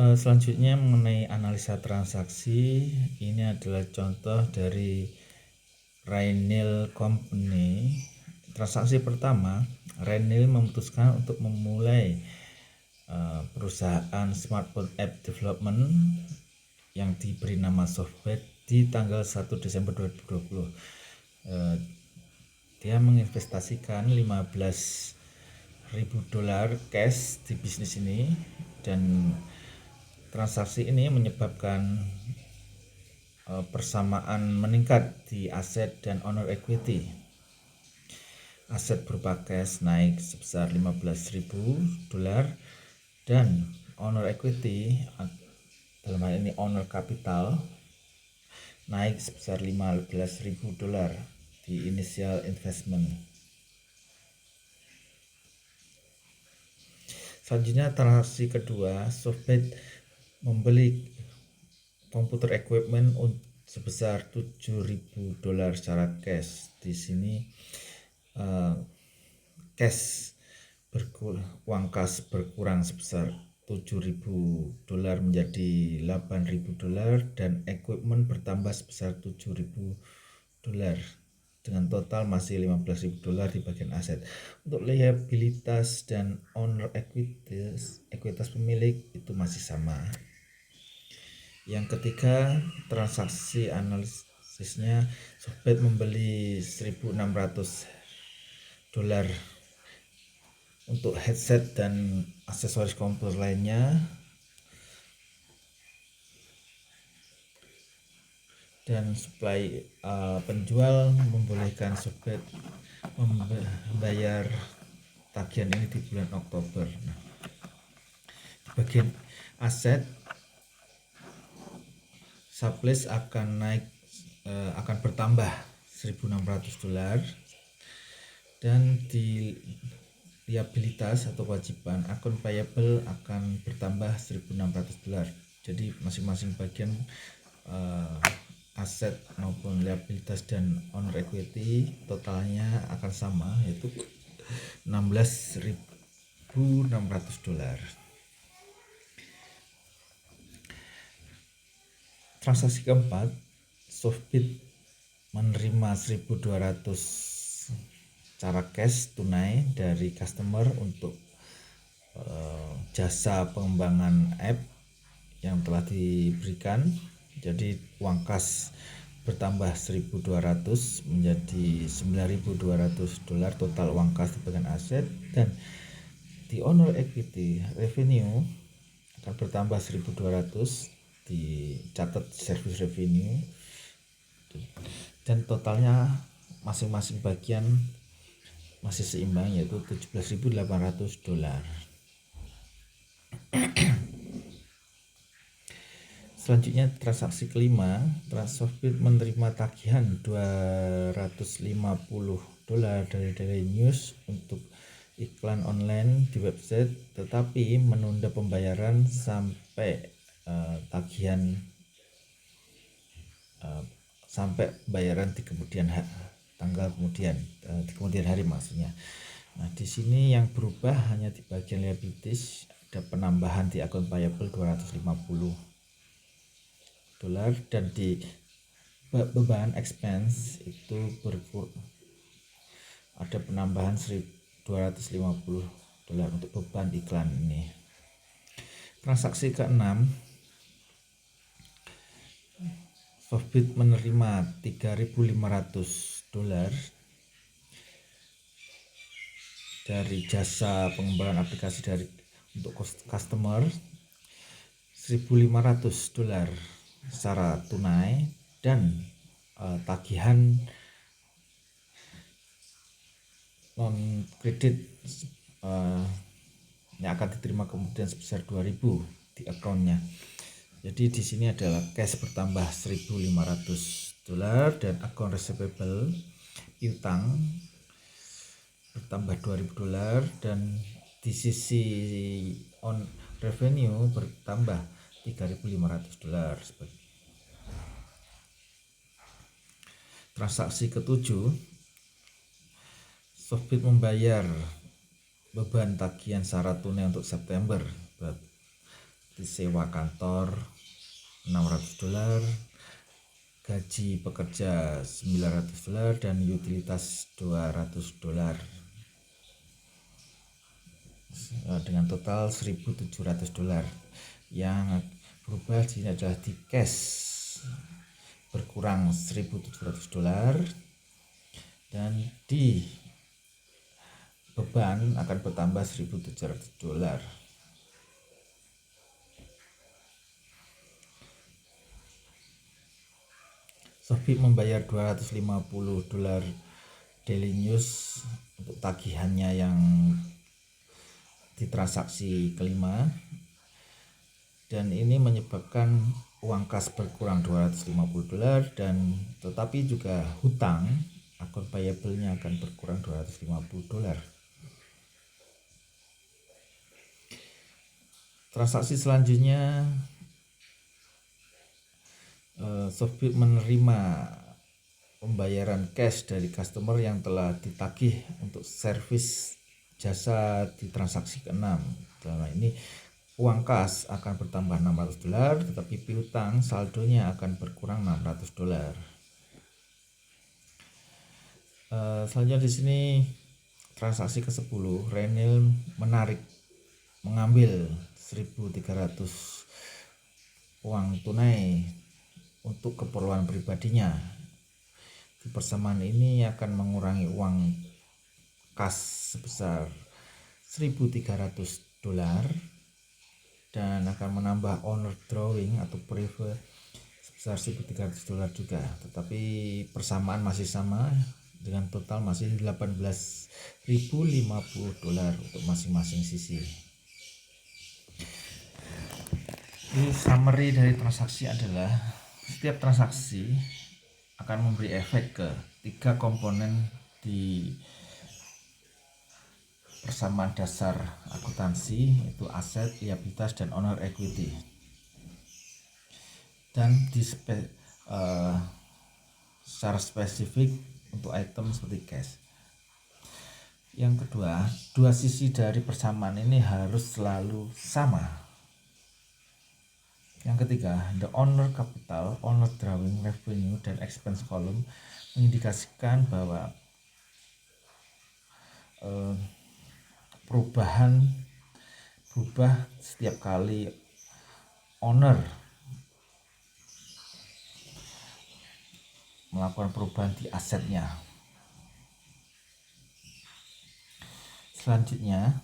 Selanjutnya mengenai analisa transaksi, ini adalah contoh dari Rainil Company. Transaksi pertama, Rainil memutuskan untuk memulai perusahaan smartphone app development yang diberi nama Softbet di tanggal 1 Desember 2020. Dia menginvestasikan $15.000 cash di bisnis ini, dan transaksi ini menyebabkan persamaan meningkat di aset dan owner equity. Aset berupa cash naik sebesar $15.000 dan owner equity dalam hal ini owner capital naik sebesar $15.000 di initial investment. Selanjutnya transaksi kedua, Softbet membeli komputer equipment sebesar $7.000 secara cash. Di sini uang kas berkurang sebesar $7.000 menjadi $8.000 dan equipment bertambah sebesar $7.000 dengan total masih $15.000 di bagian aset. Untuk liabilitas dan owner ekuitas pemilik itu masih sama. Yang ketiga, transaksi analisisnya, Softbet membeli $1.600 untuk headset dan aksesoris komputer lainnya, dan supply penjual membolehkan Softbet membayar tagihan ini di bulan Oktober. Nah, di bagian aset, sublease akan bertambah $1.600, dan di liabilitas atau kewajiban akun payable akan bertambah $1.600. Jadi masing-masing bagian aset maupun liabilitas dan owner equity totalnya akan sama, yaitu $16.600. Transaksi keempat, Softbet menerima $1.200 secara cash tunai dari customer untuk jasa pengembangan app yang telah diberikan. Jadi uang kas bertambah $1.200 menjadi $9.200 total uang kas di bagian aset, dan di owner equity revenue akan bertambah $1.200 dicatat service revenue, dan totalnya masing-masing bagian masih seimbang, yaitu $17.800. Selanjutnya transaksi kelima, Softbet menerima tagihan $250 dari Daily News untuk iklan online di website, tetapi menunda pembayaran sampai sampai bayaran di kemudian hari maksudnya. Nah, di sini yang berubah hanya di bagian liabilities, ada penambahan di akun payable $250, dan di beban expense itu ada penambahan $250 untuk beban iklan ini. Transaksi keenam, Softbet menerima $3.500 dari jasa pengembangan aplikasi untuk customer, $1.500 secara tunai, dan tagihan non kredit yang akan diterima kemudian sebesar $2.000 di akunnya. Jadi di sini adalah cash bertambah $1.500 dan akun receivable piutang bertambah $2.000, dan di sisi on revenue bertambah $3.500. Transaksi ketujuh, Softbet membayar beban tagihan secara tunai untuk September seperti sewa kantor $600, gaji pekerja $900, dan utilitas $200, dengan total $1.700. Yang berubah di sini adalah di cash berkurang $1.700, dan di beban akan bertambah $1.700. Shopee membayar $250 daily news untuk tagihannya yang di transaksi kelima, dan ini menyebabkan uang kas berkurang $250, dan tetapi juga hutang akun payable-nya akan berkurang $250. Transaksi selanjutnya, Shopee menerima pembayaran cash dari customer yang telah ditagih untuk servis jasa di transaksi ke-6. Dalam ini uang kas akan bertambah $600, tetapi piutang saldonya akan berkurang $600. Selanjutnya di sini transaksi ke-10, Renil mengambil 1.300 uang tunai untuk keperluan pribadinya. Di persamaan ini akan mengurangi uang kas sebesar $1.300 dan akan menambah owner drawing atau prefer sebesar $1.300 juga, tetapi persamaan masih sama dengan total masih $18.050 untuk masing-masing sisi. Ini summary dari transaksi adalah setiap transaksi akan memberi efek ke 3 komponen di persamaan dasar akuntansi, yaitu aset, liabilitas, dan owner equity. Dan secara spesifik untuk item seperti cash. Yang kedua, dua sisi dari persamaan ini harus selalu sama. Yang ketiga, the owner capital, owner drawing, revenue, dan expense column mengindikasikan bahwa berubah setiap kali owner melakukan perubahan di asetnya. Selanjutnya,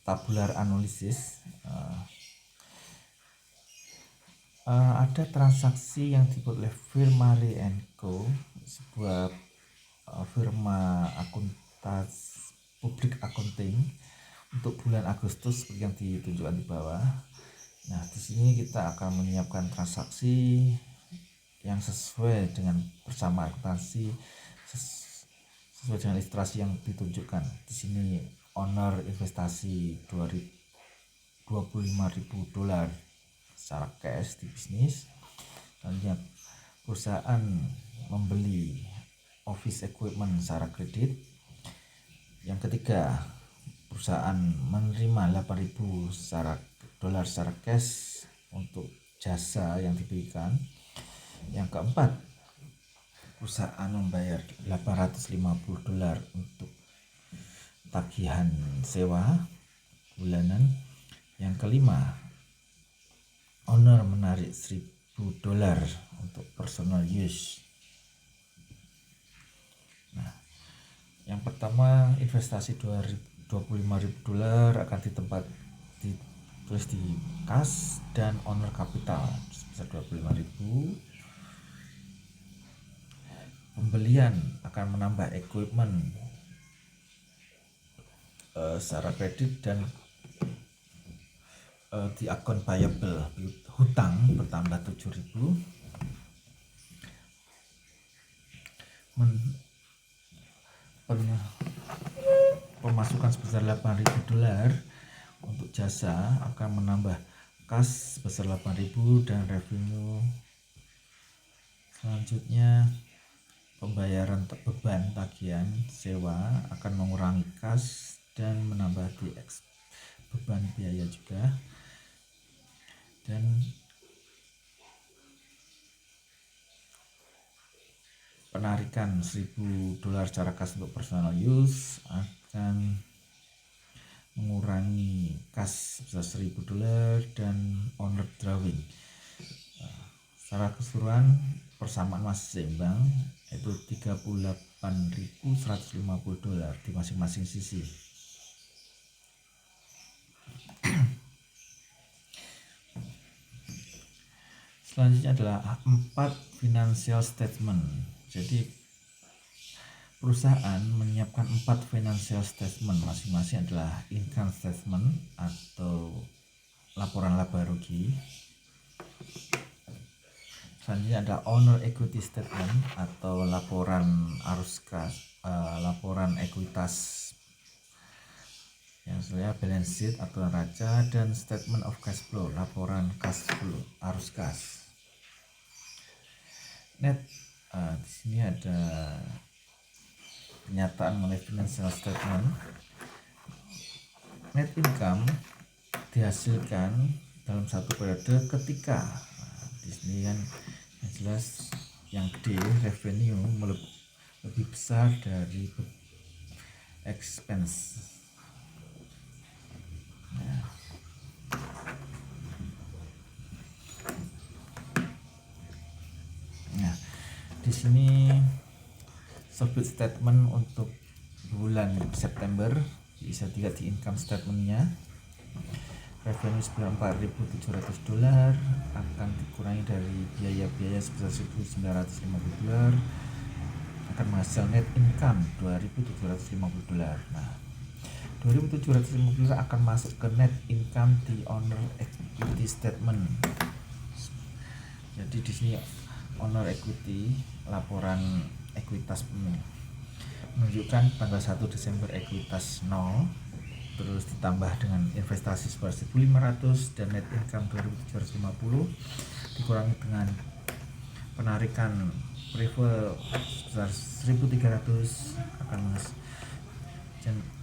tabular analisis. Ada transaksi yang dibuat oleh firma Lee & Co, sebuah firma public accounting, untuk bulan Agustus seperti yang ditunjukkan di bawah. Nah, di sini kita akan menyiapkan transaksi yang sesuai dengan persamaan akuntansi, sesuai dengan ilustrasi yang ditunjukkan. Di sini owner investasi $25.000 secara cash di bisnis. Selanjutnya perusahaan membeli office equipment secara kredit. Yang ketiga, perusahaan menerima $8.000 secara cash untuk jasa yang diberikan. Yang keempat, perusahaan membayar $850 untuk tagihan sewa bulanan. Yang kelima, owner menarik $1.000 untuk personal use. Nah, yang pertama, investasi $25.000 akan ditulis di kas dan owner capital sebesar $25.000. Pembelian akan menambah equipment secara kredit, dan di akun payable hutang bertambah $7.000. Pemasukan sebesar $8.000 untuk jasa akan menambah kas sebesar $8.000 dan revenue. Selanjutnya, pembayaran beban tagihan sewa akan mengurangi kas dan menambah beban biaya juga. dan penarikan $1.000 secara kas untuk personal use akan mengurangi kas sebesar $1.000 dan owner drawing. Secara keseluruhan persamaan masih seimbang, yaitu $38.150 di masing-masing sisi. Selanjutnya adalah 4 financial statement. Jadi perusahaan menyiapkan 4 financial statement, masing-masing adalah income statement atau laporan laba rugi. Selanjutnya ada owner equity statement atau laporan arus kas, laporan ekuitas yang sebenarnya balance sheet atau neraca, dan statement of cash flow, laporan cash flow arus kas. Net, di sini ada pernyataan mengenai financial statement. Net income dihasilkan dalam satu periode ketika, di sini kan yang jelas yang gede revenue lebih besar dari expense. Nah, di sini subject statement untuk bulan September bisa dilihat di income statementnya. Revenue $94.700 akan dikurangi dari biaya-biaya sebesar $1.950, akan menghasilkan net income $2.750. Nah, $2.750 akan masuk ke net income di owner equity statement. Jadi di sini owner equity, laporan ekuitas menunjukkan tanggal 1 Desember ekuitas 0, terus ditambah dengan investasi sebesar $1.500 dan net income $2.750 dikurangi dengan penarikan preferred sebesar $1.300 akan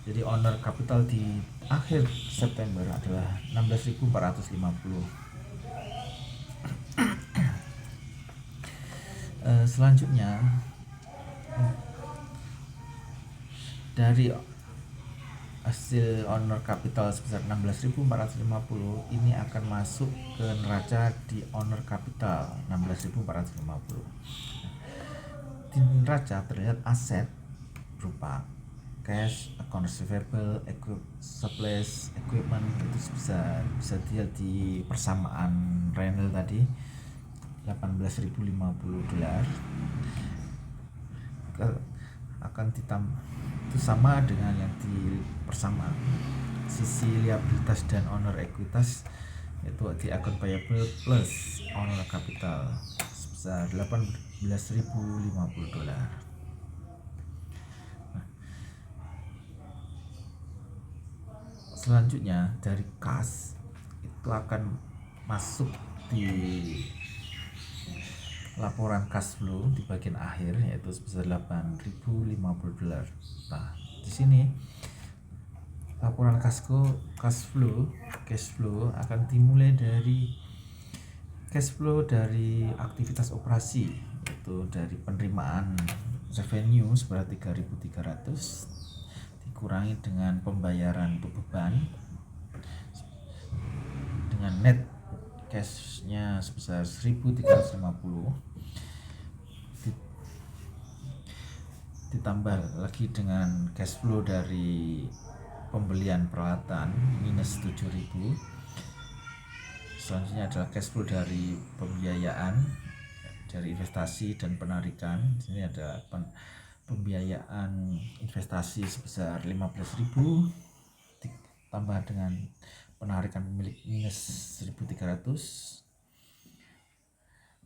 jadi owner capital di akhir September adalah $16.450. Selanjutnya dari hasil owner capital sebesar $16.450 ini akan masuk ke neraca di owner capital $16.450. Di neraca terlihat aset berupa cash, account receivable, surplus, equipment, itu bisa dilihat di persamaan Renal tadi $18.050 akan ditambah, itu sama dengan yang di persamaan sisi liabilitas dan owner ekuitas, yaitu di account payable plus owner capital sebesar $18.050. Nah, selanjutnya dari kas itu akan masuk di laporan cash flow di bagian akhir, yaitu sebesar $8.050. Nah, di sini laporan cash flow akan dimulai dari cash flow dari aktivitas operasi, yaitu dari penerimaan revenue sebanyak $3.300 dikurangi dengan pembayaran untuk beban dengan net cashnya sebesar $1.350 ditambah lagi dengan cash flow dari pembelian peralatan minus $7.000. Selanjutnya adalah cash flow dari pembiayaan dari investasi dan penarikan. Di sini ada pembiayaan investasi sebesar $15.000 ditambah dengan penarikan pemilik minus $1.300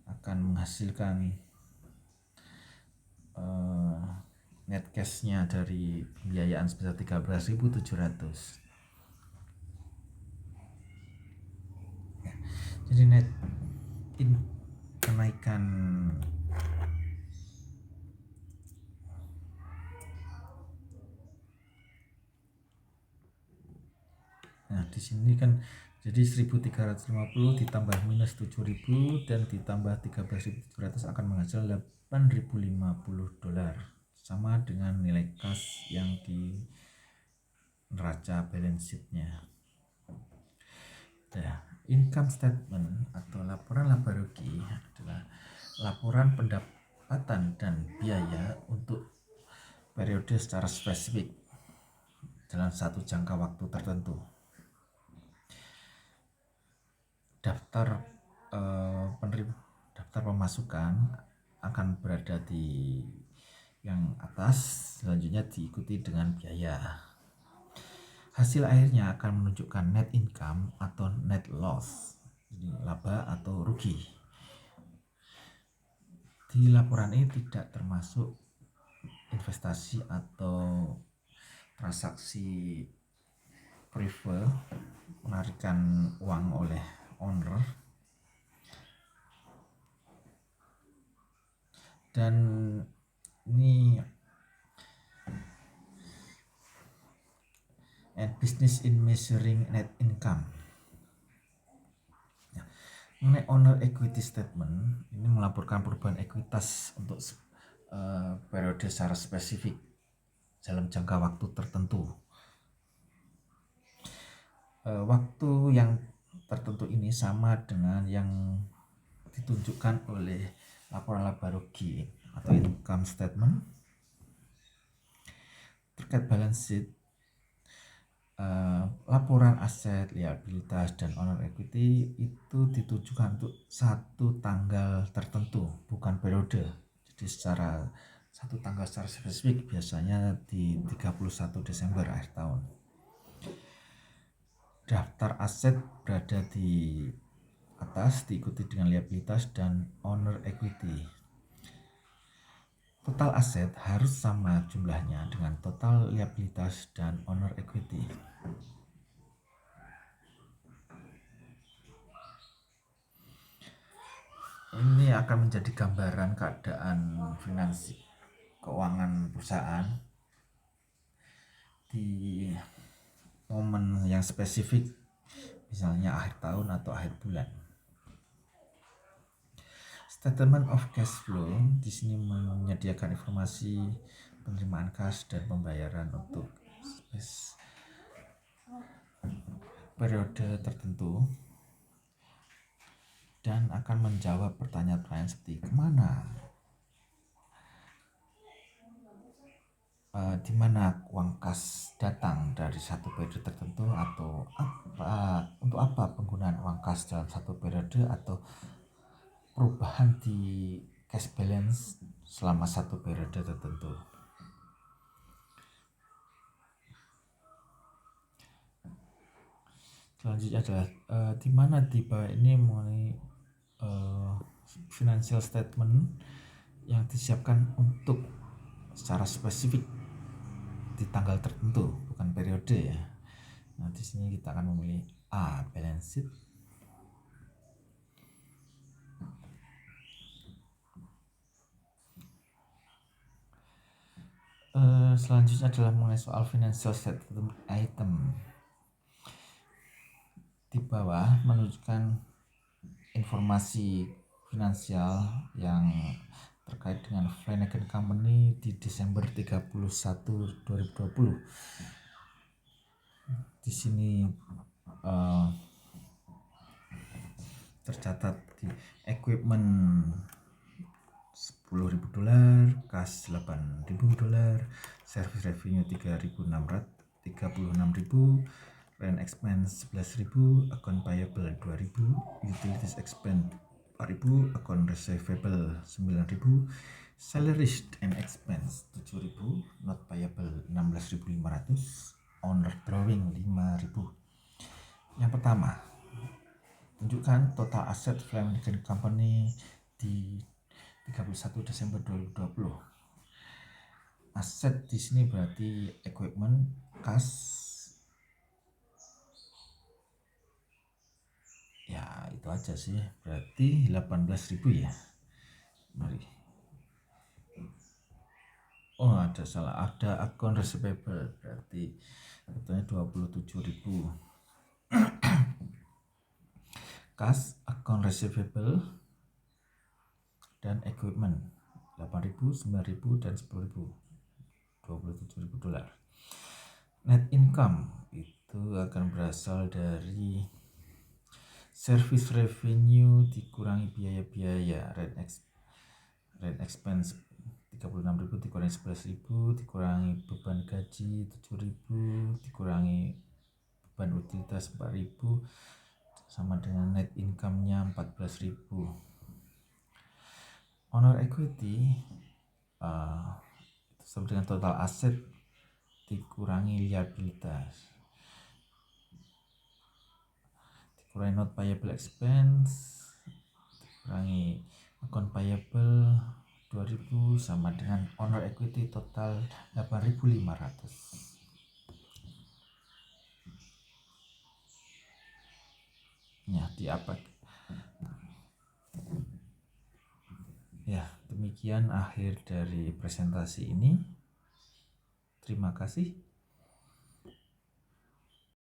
akan menghasilkan net cashnya dari pembiayaan sebesar $13.700. Jadi net kenaikan di sini kan Jadi 1.350 ditambah minus 7.000 dan ditambah 13.700 akan menghasilkan $8.050, sama dengan nilai kas yang di neraca balance sheet-nya. Nah, income statement atau laporan laba rugi adalah laporan pendapatan dan biaya untuk periode secara spesifik dalam satu jangka waktu tertentu. Daftar daftar pemasukan akan berada di yang atas, selanjutnya diikuti dengan biaya. Hasil akhirnya akan menunjukkan net income atau net loss, jadi laba atau rugi. Di laporan ini tidak termasuk investasi atau transaksi prefer, penarikan uang oleh owner, dan ini business in measuring net income. Mengenai owner equity statement, ini melaporkan perubahan ekuitas untuk periode secara spesifik dalam jangka waktu tertentu. Waktu yang tertentu ini sama dengan yang ditunjukkan oleh laporan laba rugi atau income statement. Terkait balance sheet, laporan aset, liabilitas, dan owner equity itu ditujukan untuk satu tanggal tertentu, bukan periode. Jadi secara satu tanggal secara spesifik, biasanya di 31 Desember akhir tahun. Daftar aset berada di atas, diikuti dengan liabilitas dan owner equity. Total aset harus sama jumlahnya dengan total liabilitas dan owner equity. Ini akan menjadi gambaran keadaan finansial keuangan perusahaan di momen yang spesifik, misalnya akhir tahun atau akhir bulan. Statement of cash flow di sini menyediakan informasi penerimaan kas dan pembayaran untuk periode tertentu dan akan menjawab pertanyaan-pertanyaan seperti di mana uang kas datang dari satu periode tertentu, atau untuk apa penggunaan uang kas dalam satu periode, atau perubahan di cash balance selama satu periode tertentu. Selanjutnya adalah di mana di bawah ini mengenai financial statement yang disiapkan untuk secara spesifik di tanggal tertentu, bukan periode ya. Nah, di sini kita akan memilih A, balance sheet. Selanjutnya adalah mengenai soal financial statement item. Di bawah menunjukkan informasi finansial yang terkait dengan Flanagan Company di Desember 31, 2020. Di sini tercatat di equipment $10.000, kas $8.000, service revenue $3.636.000, rent expense $11.000, account payable $2.000, utilities expense $4.000, account receivable $9.000, salaries and expense $7.000, not payable $16.500, owner drawing $5.000. Yang pertama, tunjukkan total aset Flanagan Company di 31 Desember 2020. Aset di sini berarti equipment, kas, ya itu aja sih, berarti 18.000 ya. Mari. Oh, ada salah, ada account receivable, berarti totalnya 27.000. Kas, account receivable, dan equipment 8.000, 9.000, dan 10.000, $27.000. Net income itu akan berasal dari service revenue dikurangi biaya-biaya, rent expense 36.000 dikurangi 11.000, dikurangi beban gaji 7.000, dikurangi beban utilitas 4.000, sama dengan net income-nya 14.000. Owner equity itu sama dengan total aset dikurangi liabilitas, dikurangi not payable expense, dikurangi account payable 2.000, sama dengan owner equity total 8.500. Ya, ya, demikian akhir dari presentasi ini. Terima kasih.